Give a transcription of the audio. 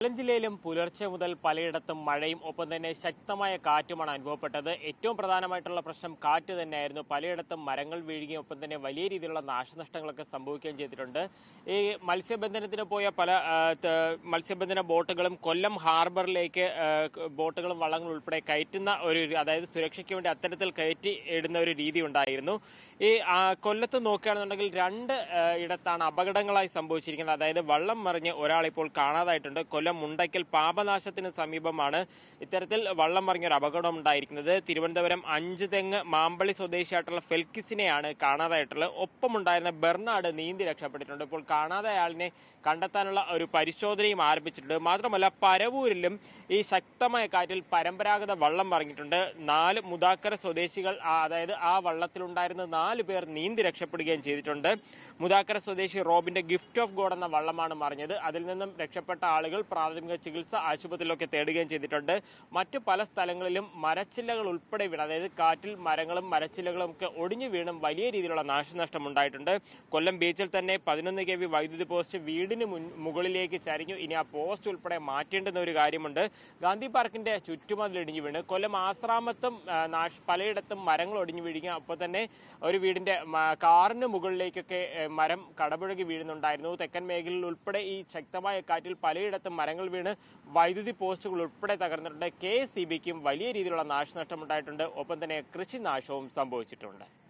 കൊല്ലം ജില്ലയിലും പുലർച്ചെ മുതൽ പലയിടത്തും മഴയും ഒപ്പം തന്നെ ശക്തമായ കാറ്റുമാണ് അനുഭവപ്പെട്ടത്. ഏറ്റവും പ്രധാനമായിട്ടുള്ള പ്രശ്നം കാറ്റ് തന്നെയായിരുന്നു. പലയിടത്തും മരങ്ങൾ വീഴുകയും ഒപ്പം തന്നെ വലിയ രീതിയിലുള്ള നാശനഷ്ടങ്ങളൊക്കെ സംഭവിക്കുകയും ചെയ്തിട്ടുണ്ട്. ഈ മത്സ്യബന്ധനത്തിന് പോയ പല മത്സ്യബന്ധന ബോട്ടുകളും കൊല്ലം ഹാർബറിലേക്ക് ബോട്ടുകളും വള്ളങ്ങളും ഉൾപ്പെടെ കയറ്റുന്ന അതായത് സുരക്ഷയ്ക്ക് വേണ്ടി അത്തരത്തിൽ കയറ്റി ഇടുന്ന ഒരു രീതി ഉണ്ടായിരുന്നു. ഈ കൊല്ലത്ത് നോക്കുകയാണെന്നുണ്ടെങ്കിൽ രണ്ട് ഇടത്താണ് അപകടങ്ങളായി സംഭവിച്ചിരിക്കുന്നത്. അതായത് വള്ളം മറിഞ്ഞ് ഒരാളിപ്പോൾ കാണാതായിട്ടുണ്ട്. കൊല്ലം മുണ്ടയ്ക്കൽ പാപനാശത്തിന് സമീപമാണ് ഇത്തരത്തിൽ വള്ളം മറിഞ്ഞൊരു അപകടം ഉണ്ടായിരിക്കുന്നത്. തിരുവനന്തപുരം അഞ്ചുതെങ്ങ് മാമ്പള്ളി സ്വദേശിയായിട്ടുള്ള ഫെൽക്കിസിനെയാണ് കാണാതായിട്ടുള്ളത്. ഒപ്പമുണ്ടായിരുന്ന ബെർണാഡ് നീന്തി രക്ഷപ്പെട്ടിട്ടുണ്ട്. ഇപ്പോൾ കാണാതായ ആളിനെ കണ്ടെത്താനുള്ള ഒരു പരിശോധനയും ആരംഭിച്ചിട്ടുണ്ട്. മാത്രമല്ല പരവൂരിലും ഈ ശക്തമായ കാറ്റിൽ പരമ്പരാഗത വള്ളം മറിഞ്ഞിട്ടുണ്ട്. 4 മുതാക്കര സ്വദേശികൾ അതായത് ആ വള്ളത്തിലുണ്ടായിരുന്ന 4 പേർ നീന്തി രക്ഷപ്പെടുകയും ചെയ്തിട്ടുണ്ട്. മുതാക്കര സ്വദേശി റോബിന്റെ ഗിഫ്റ്റ് ഓഫ് ഗോഡ് എന്ന വള്ളമാണ് മറിഞ്ഞത്. അതിൽ നിന്നും രക്ഷപ്പെട്ട ആളുകൾ പ്രാഥമിക ചികിത്സ ആശുപത്രിയിലൊക്കെ തേടുകയും ചെയ്തിട്ടുണ്ട്. മറ്റു പല സ്ഥലങ്ങളിലും മരച്ചില്ലകൾ ഉൾപ്പെടെ വീണ്, അതായത് കാറ്റിൽ മരങ്ങളും മരച്ചില്ലകളും ഒക്കെ ഒടിഞ്ഞു വീണും വലിയ രീതിയിലുള്ള നാശനഷ്ടം ഉണ്ടായിട്ടുണ്ട്. കൊല്ലം ബീച്ചിൽ തന്നെ 11 kV വൈദ്യുതി പോസ്റ്റ് വീടിന് മുകളിലേക്ക് ചരിഞ്ഞു. ഇനി ആ പോസ്റ്റ് ഉൾപ്പെടെ മാറ്റേണ്ടുന്ന ഒരു കാര്യമുണ്ട്. ഗാന്ധി പാർക്കിന്റെ ചുറ്റുമതിൽ ഇടിഞ്ഞു വീണ് കൊല്ലം ആശ്രാമത്തും പലയിടത്തും മരങ്ങൾ ഒടിഞ്ഞു വീഴുക. അപ്പോൾ തന്നെ ഒരു വീടിന്റെ കാറിന് മുകളിലേക്കൊക്കെ മരം കടപുഴകി വീഴുന്നുണ്ടായിരുന്നു. തെക്കൻ മേഖലയിൽ ഉൾപ്പെടെ ഈ ശക്തമായ കാറ്റിൽ പലയിടത്തും മരങ്ങൾ വീണ് വൈദ്യുതി പോസ്റ്റുകൾ ഉൾപ്പെടെ തകർന്നിട്ടുണ്ട്. KSEBക്കും വലിയ രീതിയിലുള്ള നാശനഷ്ടം ഉണ്ടായിട്ടുണ്ട്. ഒപ്പം തന്നെ കൃഷിനാശവും സംഭവിച്ചിട്ടുണ്ട്.